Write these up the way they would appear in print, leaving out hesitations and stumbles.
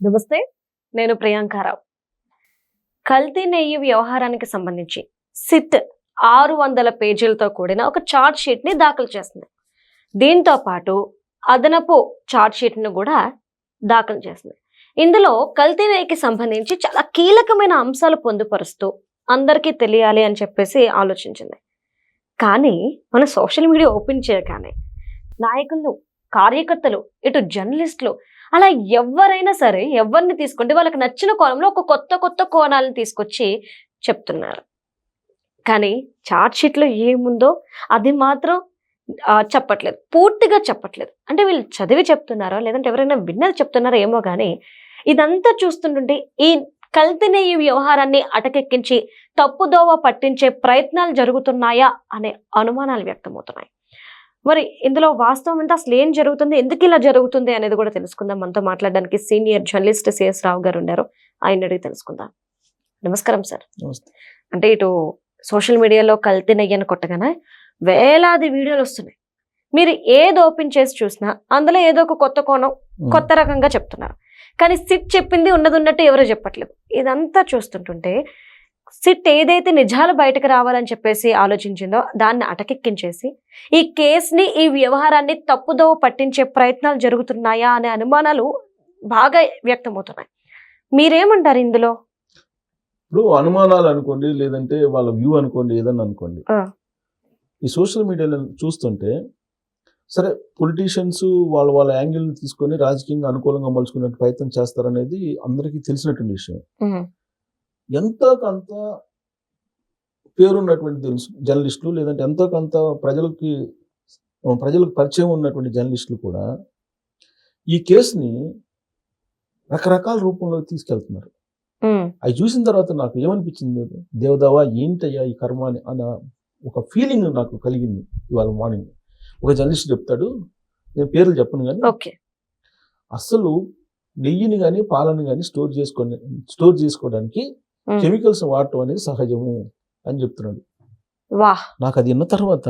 నమస్తే, నేను ప్రియాంకారావు. కల్తీ నెయ్యి వ్యవహారానికి సంబంధించి సిట్ 600 పేజీలతో కూడిన ఒక చార్ట్ షీట్ ని దాఖలు చేసింది. దీంతో పాటు అదనపు చార్ట్ షీట్ ను కూడా దాఖలు చేసింది. ఇందులో కల్తీ నెయ్యికి సంబంధించి చాలా కీలకమైన అంశాలు పొందుపరుస్తూ అందరికీ తెలియాలి అని చెప్పేసి ఆలోచించింది. కానీ మన సోషల్ మీడియా ఓపెన్ చేయగానే నాయకులు, కార్యకర్తలు, ఇటు జర్నలిస్టులు, అలా ఎవరైనా సరే ఎవరిని తీసుకుంటే వాళ్ళకి నచ్చిన కోణంలో ఒక కొత్త కోణాలను తీసుకొచ్చి చెప్తున్నారు. కానీ చార్ట్ షీట్లో ఏముందో అది మాత్రం చెప్పట్లేదు, పూర్తిగా చెప్పట్లేదు. అంటే వీళ్ళు చదివి చెప్తున్నారో లేదంటే ఎవరైనా విన్నది చెప్తున్నారో ఏమో కానీ ఇదంతా చూస్తుంటుంటే ఈ కల్తీ నెయ్యి వ్యవహారాన్ని అటకెక్కించి తప్పుదోవ పట్టించే ప్రయత్నాలు జరుగుతున్నాయా అనే అనుమానాలు వ్యక్తమవుతున్నాయి. మరి ఇందులో వాస్తవం అంతా అసలు ఏం జరుగుతుంది, ఎందుకు ఇలా జరుగుతుంది అనేది కూడా తెలుసుకుందాం. మనతో మాట్లాడడానికి సీనియర్ జర్నలిస్ట్ సిఎస్ రావు గారు ఉన్నారు. ఆయన అడిగి తెలుసుకుందాం. నమస్కారం సార్. అంటే ఇటు సోషల్ మీడియాలో కల్తీ నెయ్యని కొట్టగానే వేలాది వీడియోలు వస్తున్నాయి. మీరు ఏది ఓపెన్ చేసి చూసినా అందులో ఏదో ఒక కొత్త కోణం, కొత్త రకంగా చెప్తున్నారు. కానీ సిట్ చెప్పింది ఉన్నది ఉన్నట్టు ఎవరో చెప్పట్లేదు. ఇదంతా చూస్తుంటుంటే సిట్ ఏదైతే నిజాలు బయటకు రావాలని చెప్పేసి ఆలోచించిందో దాన్ని అటకెక్కించేసి ఈ కేసుని, ఈ వ్యవహారాన్ని తప్పుదోవ పట్టించే ప్రయత్నాలు జరుగుతున్నాయా అనే అనుమానాలు బాగా వ్యక్తమవుతున్నాయి. మీరేమంటారు ఇందులో? ఇప్పుడు అనుమానాలు అనుకోండి, లేదంటే వాళ్ళ వ్యూ అనుకోండి, ఏదన్నా అనుకోండి, ఈ సోషల్ మీడియాలో చూస్తుంటే సరే పొలిటీషియన్స్ వాళ్ళ యాంగిల్ని తీసుకొని రాజకీయంగా అనుకూలంగా మలుచుకునే ప్రయత్నం చేస్తారనేది అందరికీ తెలిసినటువంటి విషయం. ఎంతో కొంత పేరున్నటువంటి జర్నలిస్టులు, లేదంటే ఎంతో కొంత ప్రజలకు పరిచయం ఉన్నటువంటి జర్నలిస్టులు కూడా ఈ కేసుని రకరకాల రూపంలో తీసుకెళ్తున్నారు. అవి చూసిన తర్వాత నాకు ఏమనిపించింది, దేవదావా ఏంటయ్యా ఈ కర్మ అని అన్న ఒక ఫీలింగ్ నాకు కలిగింది. ఇవాళ మార్నింగ్ ఒక జర్నలిస్ట్ చెప్తాడు, నేను పేర్లు చెప్పను కానీ, అసలు నెయ్యిని కానీ పాలను కానీ స్టోర్ చేసుకోవడానికి కెమికల్స్ వాడటం అనేది సహజము అని చెప్తున్నాడు. నాకు అది విన్న తర్వాత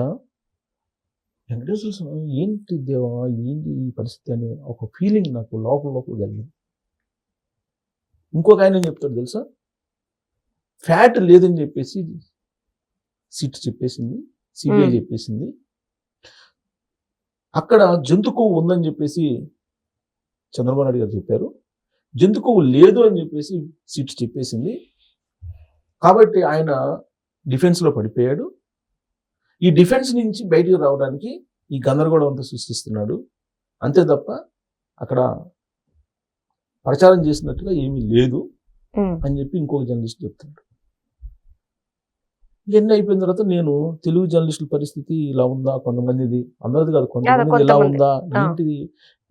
వెంకటేశ్వర స్వామి ఏంటి దేవా, ఏంటి ఈ పరిస్థితి అనే ఒక ఫీలింగ్ నాకు లోపల కలిగింది. ఇంకొక ఆయన చెప్తాడు తెలుసా, ఫ్యాట్ లేదని చెప్పేసి సిట్ చెప్పేసింది, సిబిఐ చెప్పేసింది. అక్కడ జంతు కొవ్వు ఉందని చెప్పేసి చంద్రబాబు నాయుడు గారు చెప్పారు, జంతు కొవ్వు లేదు అని చెప్పేసి సిట్ చెప్పేసింది. కాబట్టి ఆయన డిఫెన్స్లో పడిపోయాడు. ఈ డిఫెన్స్ నుంచి బయటికి రావడానికి ఈ గందరగోళం అంతా సృష్టిస్తున్నాడు, అంతే తప్ప అక్కడ ప్రచారం చేసినట్టుగా ఏమీ లేదు అని చెప్పి ఇంకొక జర్నలిస్ట్ చెప్తున్నాడు. ఇవన్నీ అయిపోయిన తర్వాత నేను తెలుగు జర్నలిస్టుల పరిస్థితి ఇలా ఉందా, కొంతమందిది, అందరిది కాదు, కొంతమంది ఇలా ఉందా, ఏంటిది,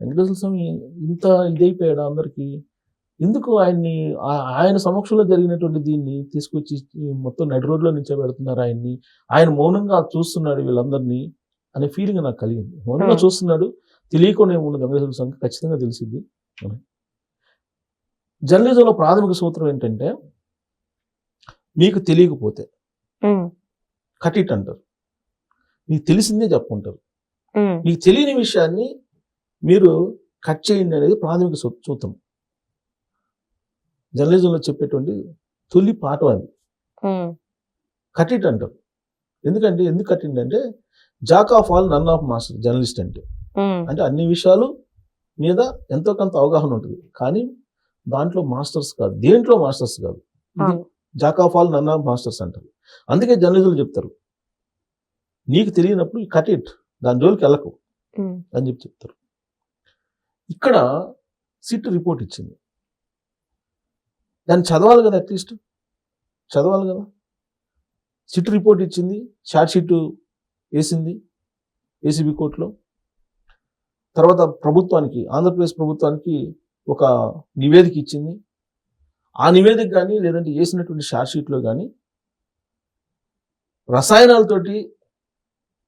వెంకటేశ్వర స్వామి ఇంత ఇదైపోయాడా అందరికీ, ఎందుకు ఆయన సమక్షంలో జరిగినటువంటి దీన్ని తీసుకొచ్చి మొత్తం నడి రోడ్లో నిల్చోబెడుతున్నారు ఆయన్ని, ఆయన మౌనంగా చూస్తున్నాడు వీళ్ళందరినీ అనే ఫీలింగ్ నాకు కలిగింది. మౌనంగా చూస్తున్నాడు, తెలియకుండా ఏముండదు, వెంకటేశ్వర స్వామికి ఖచ్చితంగా తెలిసింది. జర్నలిజంలో ప్రాథమిక సూత్రం ఏంటంటే, మీకు తెలియకపోతే కట్ ఇట్ అంటారు, మీకు తెలిసిందే చెప్పుకుంటారు. మీకు తెలియని విషయాన్ని మీరు కట్ చేయండి అనేది ప్రాథమిక సూత్రం. జర్నలిజంలో చెప్పేటువంటి తొలి పాఠం అది. కట్ ఇట్ అంటారు. ఎందుకు కట్ ఇట్ అంటే jack of all none of master journalist అంటే అన్ని విషయాలు మీద ఎంతో కొంత అవగాహన ఉంటుంది, కానీ దాంట్లో మాస్టర్స్ కాదు, దేంట్లో మాస్టర్స్ కాదు. ఇది jack of all none of masters అంటారు. అందుకే జర్నలిస్టులు చెప్తారు, నీకు తెలియనప్పుడు కట్ ఇట్, దాని జోలికి వెళ్ళకు అని చెప్తారు. ఇక్కడ సిట్ రిపోర్ట్ ఇచ్చింది, దాన్ని చదవాలి కదా, అట్లీస్ట్ చదవాలి కదా. సిట్ రిపోర్ట్ ఇచ్చింది, చార్ట్ షీట్ వేసింది ఏసీబీ కోర్టులో. తర్వాత ప్రభుత్వానికి, ఆంధ్రప్రదేశ్ ప్రభుత్వానికి ఒక నివేదిక ఇచ్చింది. ఆ నివేదిక కానీ లేదంటే వేసినటువంటి చార్ట్ షీట్లో కానీ రసాయనాలతోటి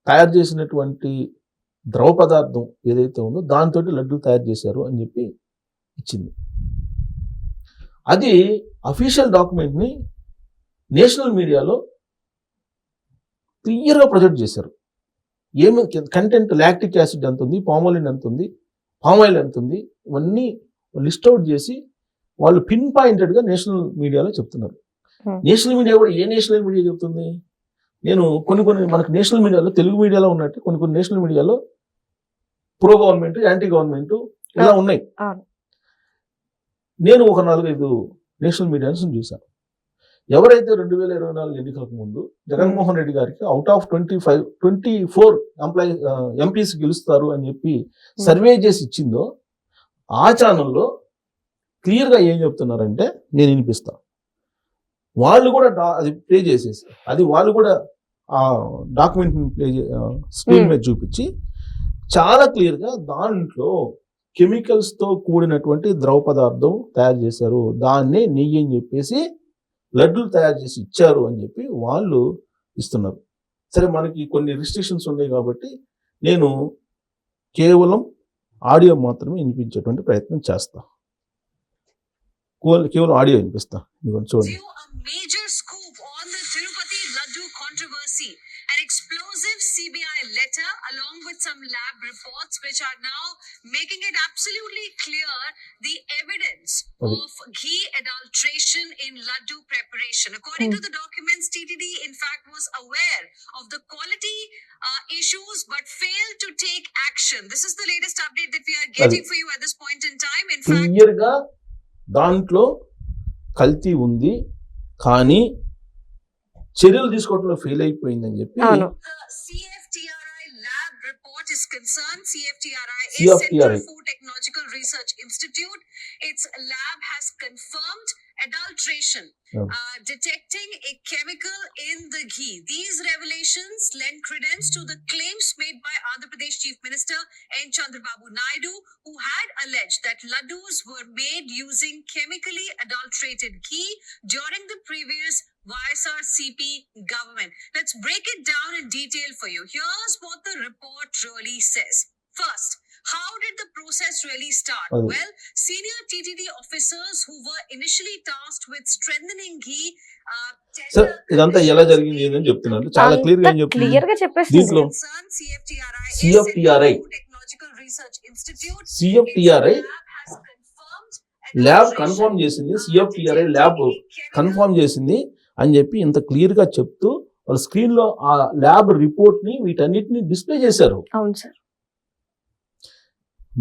తయారు చేసినటువంటి ద్రవ పదార్థం ఏదైతే ఉందో దాంతో లడ్డూలు తయారు చేశారు అని చెప్పి ఇచ్చింది. అది అఫీషియల్ డాక్యుమెంట్ని నేషనల్ మీడియాలో క్లియర్గా ప్రొజెక్ట్ చేశారు. ఏమి కంటెంట్, లాక్టిక్ యాసిడ్ ఎంత ఉంది, పామాలిన్ ఎంత ఉంది, పామాయిల్ ఎంత ఉంది, ఇవన్నీ లిస్ట్ అవుట్ చేసి వాళ్ళు పిన్ పాయింటెడ్ గా నేషనల్ మీడియాలో చెప్తున్నారు. నేషనల్ మీడియా కూడా ఏ నేషనల్ మీడియా చెప్తుంది? నేను కొన్ని మనకు నేషనల్ మీడియాలో, తెలుగు మీడియాలో ఉన్నట్టు కొన్ని నేషనల్ మీడియాలో ప్రో గవర్నమెంట్, యాంటీ గవర్నమెంట్ ఇలా ఉన్నాయి. నేను ఒక 4-5 నేషనల్ మీడియాస్ చూశాను. ఎవరైతే 2024 ఎన్నికలకు ముందు జగన్మోహన్ రెడ్డి గారికి అవుట్ ఆఫ్ 24 ఎంపీస్ గెలుస్తారు అని చెప్పి సర్వే చేసి ఇచ్చిందో ఆ ఛానల్లో క్లియర్ గా ఏం చెప్తున్నారంటే, నేను వినిపిస్తా, వాళ్ళు కూడా అది ప్లే చేసేసి, అది వాళ్ళు కూడా ఆ డాక్యుమెంట్ స్క్రీన్ మీద చూపించి చాలా క్లియర్ గా దాంట్లో కెమికల్స్ తో కూడినటువంటి ద్రవ పదార్థం తయారు చేశారు, దాన్నే నెయ్యి అని చెప్పేసి లడ్డూలు తయారు చేసి ఇచ్చారు అని చెప్పి వాళ్ళు ఇస్తున్నారు. సరే, మనకి కొన్ని రిస్ట్రిక్షన్స్ ఉన్నాయి కాబట్టి నేను కేవలం ఆడియో మాత్రమే వినిపించేటువంటి ప్రయత్నం చేస్తా. కేవలం ఆడియో వినిపిస్తా. చూడండి. Major scoop on the Tirupati Laddu controversy. An explosive CBI letter along with some lab reports which are now making it absolutely clear the evidence of ghee adulteration in Laddu preparation. According to the documents, TTD in fact was aware of the quality issues but failed to take action. This is the latest update that we are getting for you at this point in time. In fact, క్లియర్గా దాంట్లో కల్తీ ఉంది, కానీ చర్యలు తీసుకోవడంలో fail అయిపోయిందని చెప్పి CFTRI lab report is concerned. CFTRI is Central Food Technological Research Institute. Its lab has confirmed adulteration, detecting a chemical in the ghee. These revelations lend credence to the claims made by Andhra Pradesh Chief Minister N. Chandrababu Naidu, who had alleged that laddus were made using chemically adulterated ghee during the previous YSRCP government. Let's break it down in detail for you. Here's what the report really says. First, how did the process really start? Well, senior TTD officers who were initially tasked with strengthening ghee sir, ఇదంతా ఎలా జరిగింది అని చెప్తున్నారు. చాలా clear గా చెప్తున్నారు. దీంట్లో CFTRI lab confirm చేసింది, CFTRI ల్యాబ్ కన్ఫర్మ్ చేసింది అని చెప్పి ఇంత క్లియర్ గా చెప్తూ వాళ్ళ స్క్రీన్ లో ఆ ల్యాబ్ రిపోర్ట్ ని వీటన్నిటిని డిస్ప్లే చేశారు. అవును సార్.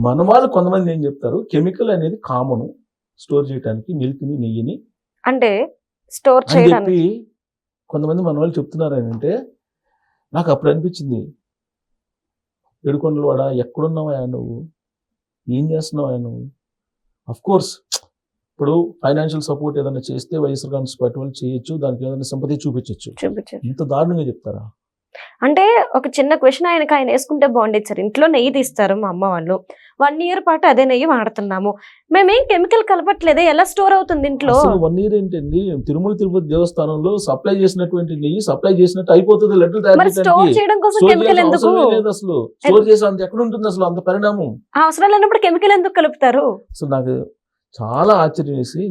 మన వాళ్ళు కొంతమంది ఏం చెప్తారు, కెమికల్ అనేది కామన్ స్టోర్ చేయడానికి, మిల్క్ ని, నెయ్యిని అంటే స్టోర్ అని చెప్పి కొంతమంది మన వాళ్ళు చెప్తున్నారు. అని అంటే నాకు అప్పుడు అనిపించింది, ఏడుకొండలవాడ ఎక్కడున్నావా నువ్వు, ఏం చేస్తున్నావా నువ్వు? అఫ్ కోర్స్ ఇప్పుడు ఫైనాన్షియల్ సపోర్ట్ ఏదైనా చేస్తే వైఎస్ఆర్ కాంగ్రెస్ పార్టీ వాళ్ళు చేయొచ్చు, దానికి ఏదైనా సింపతి చూపించచ్చు. ఇంత దారుణంగా చెప్తారా? అంటే ఒక చిన్న క్వశ్చన్ ఆయన వేసుకుంటే బాగుండేది సార్. ఇంట్లో నెయ్యి తీస్తారు మా అమ్మ వాళ్ళు, 1 year పాటు అదే నెయ్యి వాడుతున్నాము, మేమేం కెమికల్ కలపట్లేదే, ఎలా స్టోర్ అవుతుంది ఇంట్లో? 1 year ఏంటండి? తిరుమల తిరుపతి దేవస్థానంలో సప్లై చేసినటువంటి నెయ్యి సప్లై చేసినట్టు అయిపోతుంది. లడ్డూలు తయారు చేయడం కోసం కెమికల్ ఎందుకు? అసలు స్టోర్ చేసే అంత ఎక్కడ ఉంటుంది అసలు అంత పరిణామం? అవసరం లేనప్పుడు కెమికల్ ఎందుకు కలుపుతారు? సో నాకు చాలా ఆశ్చర్యం వేసి,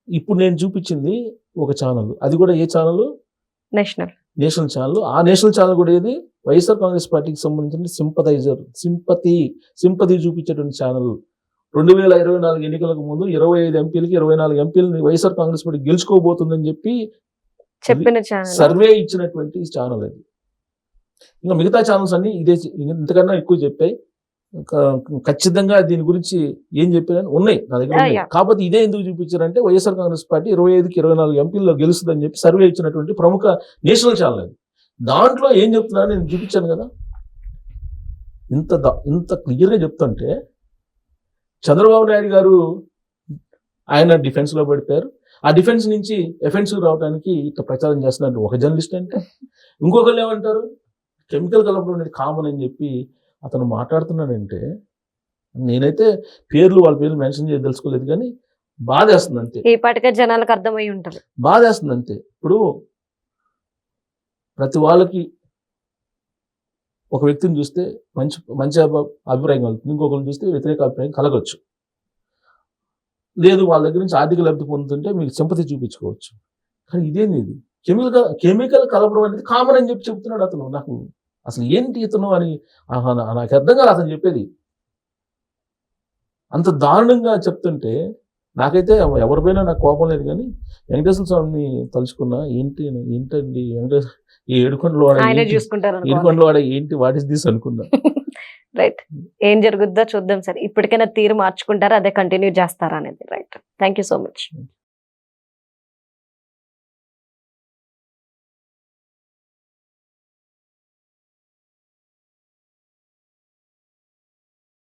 ఇప్పుడు నేను చూపించింది ఒక ఛానల్, అది కూడా ఏ ఛానల్? National channel. ఆ నేషనల్ ఛానల్ కూడా ఏది? వైఎస్ఆర్ కాంగ్రెస్ పార్టీకి సంబంధించిన సింపతి చూపించేటువంటి ఛానల్. 2024 ఎన్నికలకు ముందు 25 ఎంపీలకి 24 ఎంపీలని వైఎస్ఆర్ కాంగ్రెస్ పార్టీ గెలుచుకోబోతుందని చెప్పి చెప్పిన సర్వే ఇచ్చినటువంటి ఛానల్ అది. ఇంకా మిగతా ఛానల్స్ అన్ని ఇదే, ఇంతకన్నా ఎక్కువ చెప్పాయి. ఖచ్చితంగా దీని గురించి ఏం చెప్పారని ఉన్నాయి నా దగ్గర. కాకపోతే ఇదే ఎందుకు చూపించారంటే, వైఎస్ఆర్ కాంగ్రెస్ పార్టీ 25కి 24 ఎంపీల్లో గెలుస్తుందని చెప్పి సర్వే ఇచ్చినటువంటి ప్రముఖ నేషనల్ ఛానల్ అది. దాంట్లో ఏం చెప్తున్నా నేను చూపించాను కదా. ఇంత క్లియర్గా చెప్తుంటే చంద్రబాబు నాయుడు గారు ఆయన డిఫెన్స్ లో పడిపోయారు. ఆ డిఫెన్స్ నుంచి ఎఫెన్సివ్ రావడానికి ఇట్లా ప్రచారం చేస్తున్నారు ఒక జర్నలిస్ట్ అంటే. ఇంకొకళ్ళు ఏమంటారు, కెమికల్ కలపడం అనేది కామన్ అని చెప్పి అతను మాట్లాడుతున్నాడంటే, నేనైతే వాళ్ళ పేర్లు మెన్షన్ చేయదలుచుకోలేదు, కానీ బాధేస్తుంది అంతే. ఈ పాటికే జనాలకు అర్థమై ఉంటుంది. బాధేస్తుంది అంతే. ఇప్పుడు ప్రతి వాళ్ళకి ఒక వ్యక్తిని చూస్తే మంచి అభిప్రాయం కలుగుతుంది, ఇంకొకరిని చూస్తే వ్యతిరేక అభిప్రాయం కలగచ్చు. లేదు, వాళ్ళ దగ్గర నుంచి ఆర్థిక లబ్ధి పొందుతుంటే మీకు సింపతి చూపించుకోవచ్చు. కానీ ఇదేంది, ఇది కెమికల్ కలపడం అనేది కామన్ అని చెప్పి చెప్తున్నాడు అతను. నాకు అసలు ఏంటి ఇతను అని నాకు అర్థం కాదు అతను చెప్పేది. అంత దారుణంగా చెప్తుంటే నాకైతే ఎవరిపైనా నాకు కోపం లేదు, కానీ వెంకటేశ్వర స్వామిని తలుచుకున్నా. ఏంటండి వెంకటేశ్వర ఈ ఏడుకొండలు ఆయనే వాడే చూసుకుంటారు ఏడుకొండలు వాడే ఏంటి వాట్ ఇస్ దిస్ అనుకున్నా. రైట్, ఏం జరుగుద్దో చూద్దాం సార్. ఇప్పటికైనా తీరు మార్చుకుంటారా, అదే కంటిన్యూ చేస్తారా అనేది. Right, thank you so much.